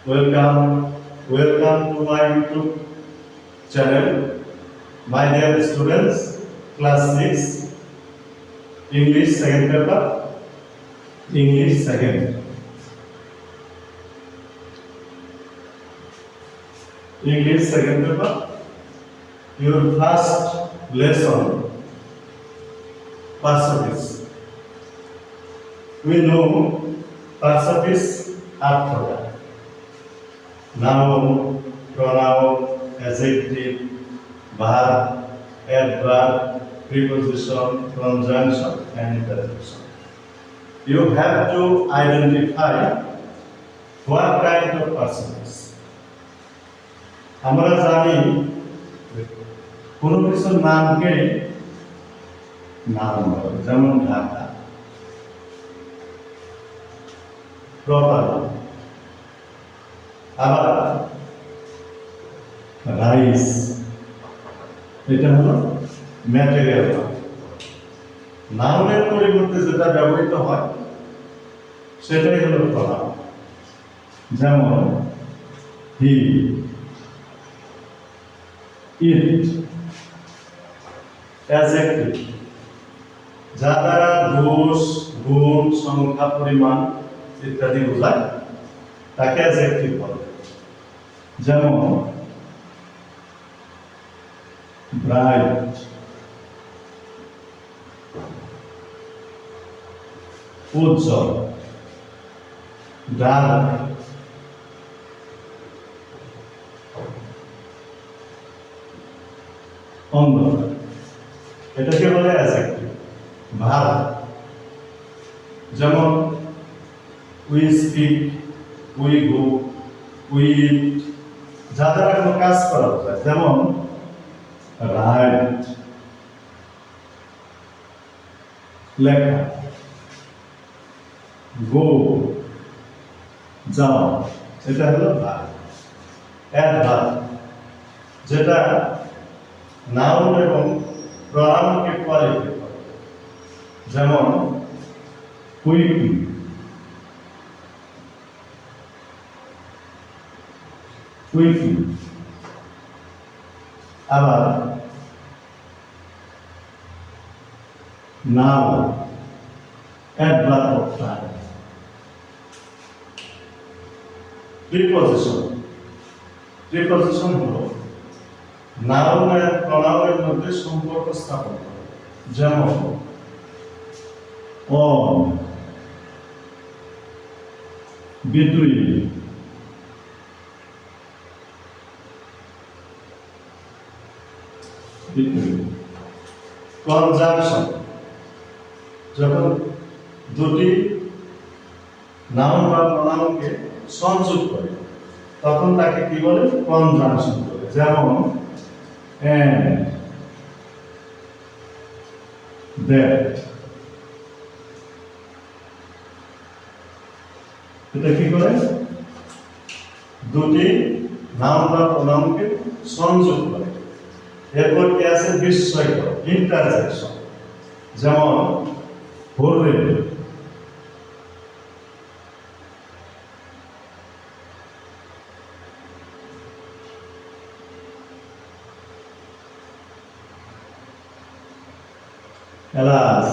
Welcome, welcome to my YouTube channel. My dear students, class 6, English second paper, English second. English second paper, your first lesson, percentage. We know percentage after that. Noun, pronoun, adjective, verb, adverb, preposition, conjunction, and interjection. You have to identify what kind of percentage. আমরা জানি কোনো কিছুর নামকে নাম বলে, যেমন Dhaka, proper, আবার rice, এটা হলো ম্যাটেরিয়াল। নাউনের পরিবর্তে যেটা ব্যবহৃত হয় সেটাই হলো প্রনাউন। যেমন হি, ইট, অ্যাডজেক্টিভ, যা দ্বারা দোষ, গুণ, সংখ্যা, পরিমাণ ইত্যাদি বোঝায় তাকে অ্যাডজেক্টিভ বলে। যেমন ব্রাইট, উজ্জ্বল, ডার্ক, অন্ধকার, এটাকে বলে অ্যাডজেক্টিভ। ভার্ব, যেমন we speak, we go, we eat, যা দ্বারা কোনো কাজ করা যায়। যেমন রাইট, লেখা, গো, যাও, এটা হলো ভার্ব। অ্যাডভার্ব, যেটা নাউন এবং প্রনাউনকে কোয়ালিফাই করে। যেমন কুইকলি, কুইকলি। আবার now, adverb of time. Preposition, preposition হলো নাউন আর প্রনাউনের মধ্যে সম্পর্ক স্থাপন করে। যেমন অন, বিটুইন, কনজাংশন, যখন দুটি নাউন বা প্রনাউনকে সংযোগ করে তখন তাকে কি বলে? কনজাংশন বলে। যেমন and, that, এটা কি করে? দুটি নাউন বা প্রনাউনকে সংযোগ করে। এরপর কি আছে? বিস্ময়কর, ইন্টারজেকশন। যেমন হররে, এলাচ,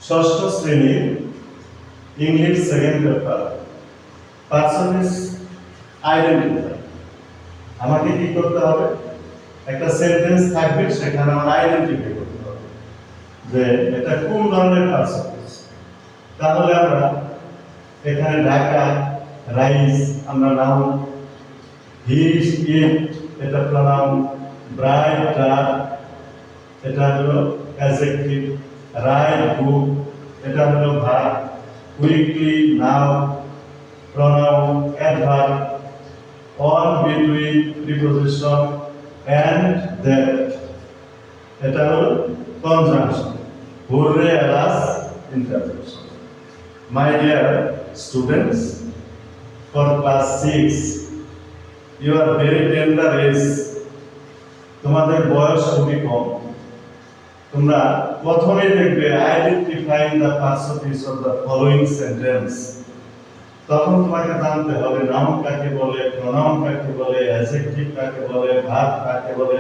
ষষ্ঠ শ্রেণীর ইংলিশ সেকেন্ড পেপার, পার্সনেজ আইডেন্টিফাই। আমাকে কি করতে হবে? একটা সেন্টেন্স থাকবে, সেখানে আমার আইডেন্টিফাই করতে হবে যে এটা কোন ধরনের পার্সনেজ। তাহলে আমরা এখানে ঢাকা, রাইস আমরা নাউন, হি ইট এটা প্রনাউন, ব্রাইট ডার্ক এটা হলো অ্যাডজেক্টিভ, রাইট বুক এটা হলো verb, quickly noun, pronoun, adverb, on, between, preposition, and that এটা হলো conjunction. Hurray, alas, interjection. My dear students, for class 6, your very tender age, তোমাদের বয়স খুবই কম, তোমরা প্রথমেই দেখবে identifying the personalities of the following sentence. তখন তোমাকে জানতে হবে নাউন কাকে বলে, প্রোনাউন কাকে বলে, অ্যাডজেক্টিভ কাকে বলে, ভার্ব কাকে বলে,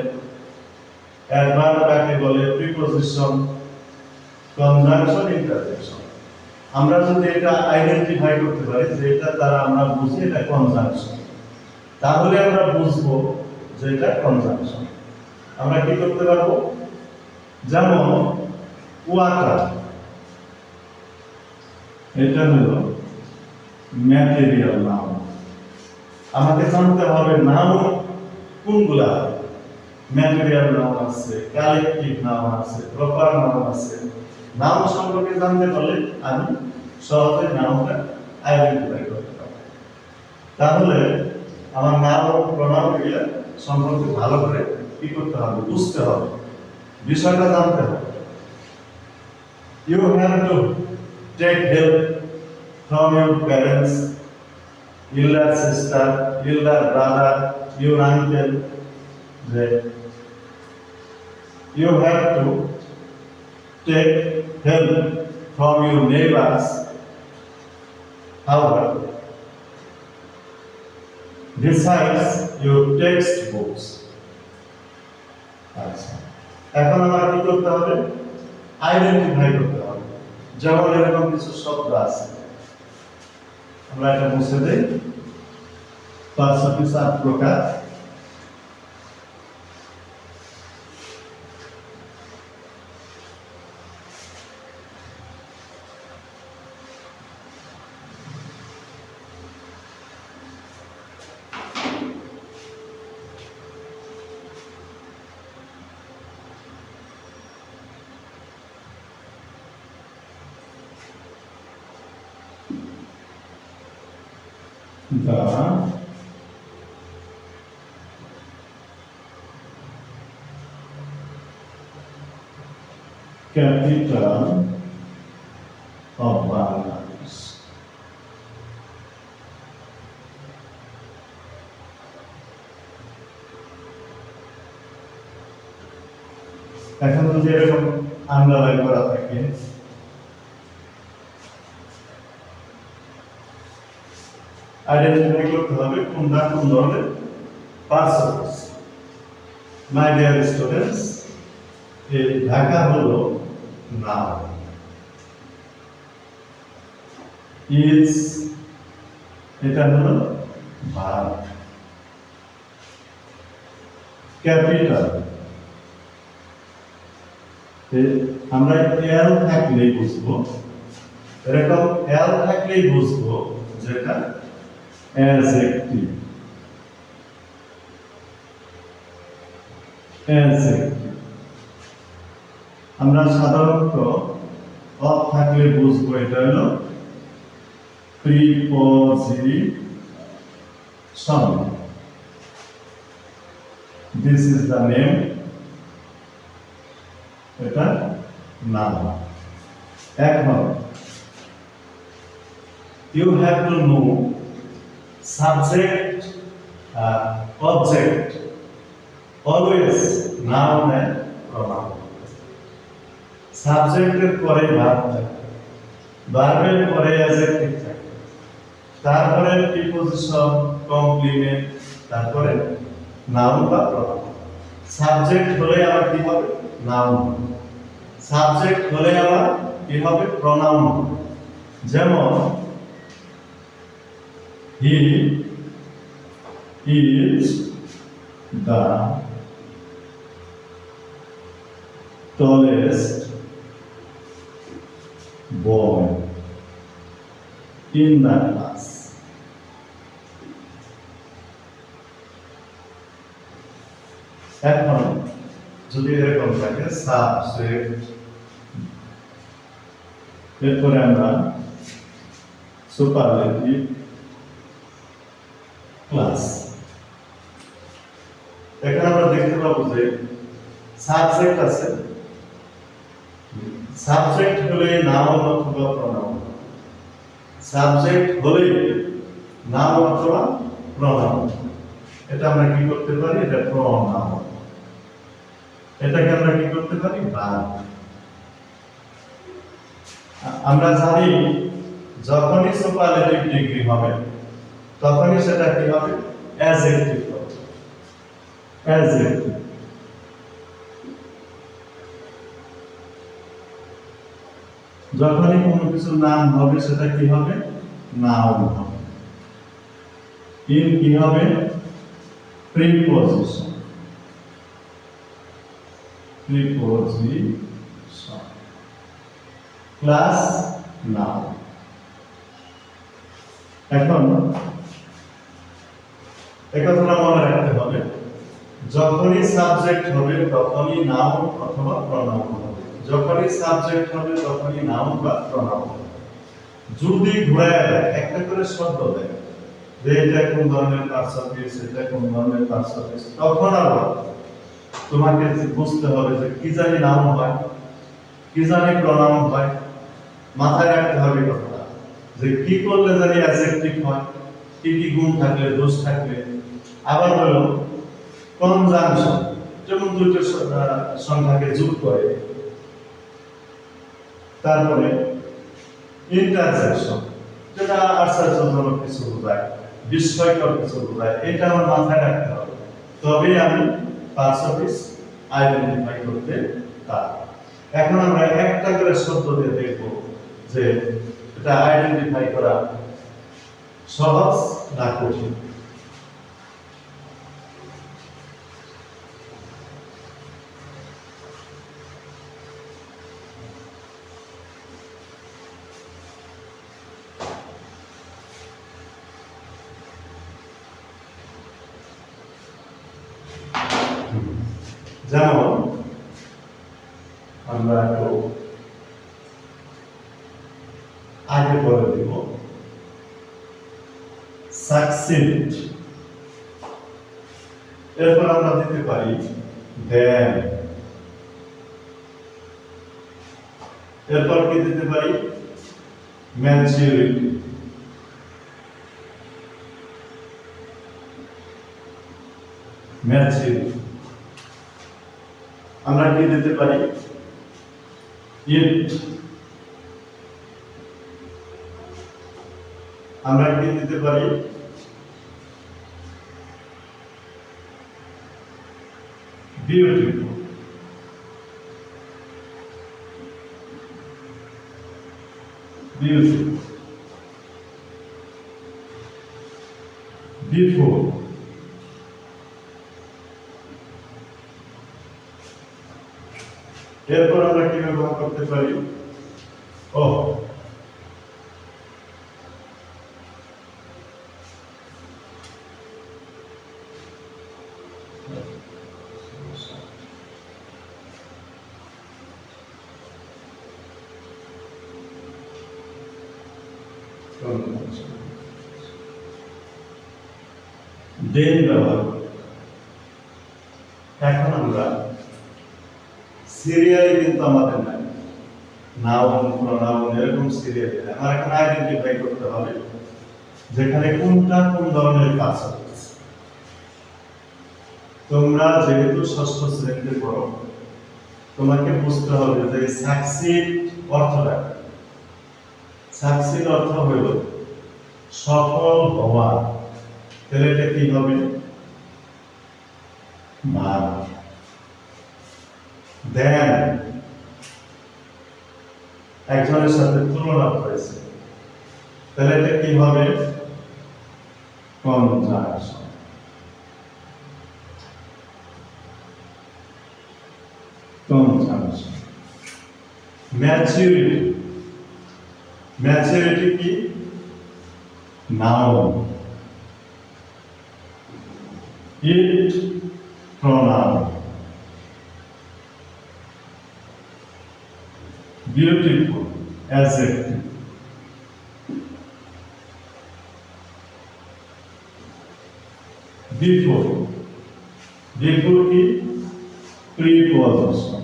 অ্যাডভার্ব কাকে বলে, প্রিপোজিশন, কনজাংশন, ইন্টারজেকশন। আমরা যদি এটা আইডেন্টিফাই করতে পারি যে এটা দ্বারা আমরা বুঝি এটা কনজাংশন, তাহলে আমরা বুঝবো যে এটা কনজাংশন। আমরা কি করতে পারবো? যেমন ওয়াটার, এটা হলো ম্যাটেরিয়াল নাউন। আমাকে জানতে হবে নাউন কোনগুলা। ম্যাটেরিয়াল নাউন আছে, কালেকটিভ নাউন আছে, প্রপার নাউন আছে। নাউন সম্পর্কে জানতে পারলে আমি সহজে নাউনটা আইডেন্টিফাই করতে পারবো। তাহলে আমার নাউন প্রোনাউন এগুলো সম্পর্কে ভালো করে কি করতে হবে? বুঝতে হবে, বিষয়টা জানতে হবে। You have to take help from your parents, elder sister, elder brother, your uncle. You have to take help from your neighbors. However, besides your textbooks. আচ্ছা, এখন আমার কি করতে হবে? আইডেন্টিফাই করতে হবে। যেমন এরকম কিছু শব্দ আছে, আমরা এটা মুছে দেই। পার্সোনালিটিস 8 প্রকার। The capital of Bangladesh. এখন যদি এরকম আন্ডারলাইন করা থাকে, আইডেন্টিফাই করতে হবে কোনটা কোন ধরনের পার্সোনালিটিস। মাই ডিয়ার স্টুডেন্টস, এই ঢাকা হলো নাউন, ইজ এটা হলো ভার্ব, ক্যাপিটাল আমরা এল থাকলেই বুঝবো, এরকম এল থাকলেই বুঝবো যেটা অ্যাডজেক্টিভ। আমরা সাধারণত অফ থাকলে বুঝবো এটা হলো preposition. This is the name, এটা নাউন। এখন you have to know subject, object, always noun and pronoun. সাবজেক্টের পরে ভার্ব থাকে, ভার্বের পরে অ্যাডজেক্টিভ থাকে, তারপরে প্রিপোজিশন, কমপ্লিমেন্ট, তারপরে নাউন বা প্রোনাউন। সাবজেক্ট হলে আমার কি হবে? নাউন। সাবজেক্ট হলে আমার কি হবে? প্রোনাউন। যেমন হি is the tallest boy in the class. এখন যদি এরকম থাকে সাবজেক্ট, এরপরে আমরা সুপারলেটিভ, ক্লাস। এখানে আমরা দেখতে পাবো যে সাবজেক্ট আছে, সাবজেক্ট হলে নাউন অথবা প্রোনাউন, সাবজেক্ট হলে নাউন অথবা প্রোনাউন। এটা আমরা কি করতে পারি? এটা প্রোনাউন। এটাকে আমরা কি করতে পারি? ভার্ব। আমরা জানি যখনই সুপারলেটিভ ডিগ্রি হবে তখনই সেটা কি হবে? অ্যাডজেক্টিভ হবে। অ্যাডজেক্টিভ। যখনই কোনো কিছু নাম হবে সেটা কি হবে? নাউন হবে। ইন কি হবে? প্রিপোজিশন। Preposition plus noun. এখন একথা মনে রাখতে হবে, যখনই সাবজেক্ট হবে তখনই নাউন অথবা প্রনাউন হবে। যখনই সাবজেক্ট হবে তখনই নাউন বা প্রনাউন হবে। যদি ঘোরায় দেয়, একটা করে শব্দ দেয় যে এটা কোন ধরনের পার্টস, এটা কোন ধরনের পার্টস, তখন আবার তোমাকে বুঝতে হবে যে কি জানি নাউন হয়, কি জানি প্রনাউন হয়। মাথায় রাখতে হবে কথাটা যে কি করলে জানি অ্যাডজেক্টিভ হয়, কি কি গুণ থাকলে, দোষ থাকলে। আবার হলো কনজাংশন, যেমন দুটো সংখ্যাকে যোগ করে। তারপরে ইন্টারজেকশন, যেটা আশ্চর্যজনক কিছু বোঝায়, বিস্ময়কর কিছু বোঝায়। এটা আমার মাথায় রাখতে হবে, তবেই আমি পার্টস আইডেন্টিফাই করতে পারব। এখন আমরা একটা করে শব্দ দিয়ে দেখব যে এটা আইডেন্টিফাই করা সহজ না কঠিন। যেমন আমরা একটু আগে বলে দিব, সাকসিড। এরপর আমরা দিতে পারি দেন। এরপর কি দিতে পারি? ম্যাচুরিটি। ম্যাচুরিটি। আমরা কি দিতে পারি? ইট। আমরা কি দিতে পারি? বিউটিফুল। বিউটিফুল। বিফোর। এরপর আমরা কি ব্যবহার করতে পারি? ও। দেন ব্যবহার করি। এখন আমরা সিরিয়ালি কিন্তু আমাদের নাই, নাউন প্রনাউন এরকম সিরিয়ালি। আমার এখন আইডেন্টিফাই করতে হবে যেখানে কোনটা কোন ধরনের কাজ হচ্ছে। তোমরা যেহেতু ষষ্ঠ শ্রেণীতে পড়ো, তোমাকে বুঝতে হবে যে সাকসিড অর্থটা। সাকসিড অর্থ হলো সফল হওয়া। তাহলে এটা কি হবে? ভার্ব। দেন একজনের সাথে তুলনা করেছে, তাহলে এটা কি হবে? কনজাংশন। কনজাংশন। ম্যাচুরিটি। ম্যাচুরিটি কি? Noun. It pronoun. Beautiful adjective. Before. Before কি? প্রিপোজিশন।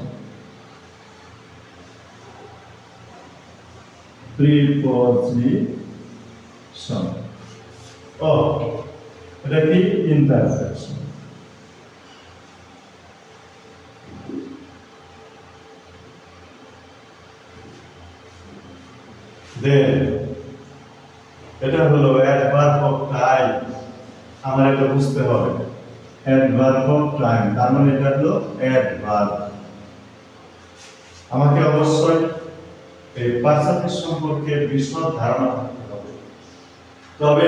প্রিপোজিশন। ও, এটা কি? ইন্টারজেকশন। দেন এটা হলো অ্যাডভার্ব অফ টাইম। আমার এটা বুঝতে হবে, অ্যাডভার্ব অফ টাইম তার মানে এটা হলো অ্যাডভার্ব। আমাকে অবশ্যই এই পার্সেন্টেজ সম্পর্কে বিশদ ধারণা থাকতে হবে, তবে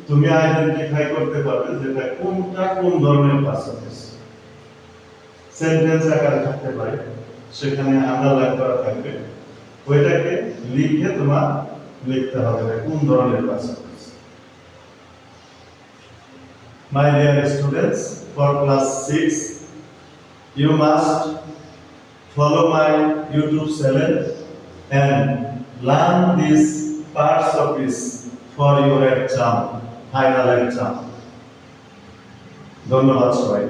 তুমি আইডেন্টিফাই করতে পারবে যেটা কোনটা কোন ধরনের পার্সেন্টেজ। সেন্টেন্স আকারে থাকতে পারে, সেখানে আন্ডারলাইন করা থাকবে, ওইটাকে লিখে তোমার লিখতে হবে কোন ধরনের percentage. My dear students, for class 6, you must follow my YouTube channel and learn these parts of this for your exam, final exam. ধন্যবাদ সবাই।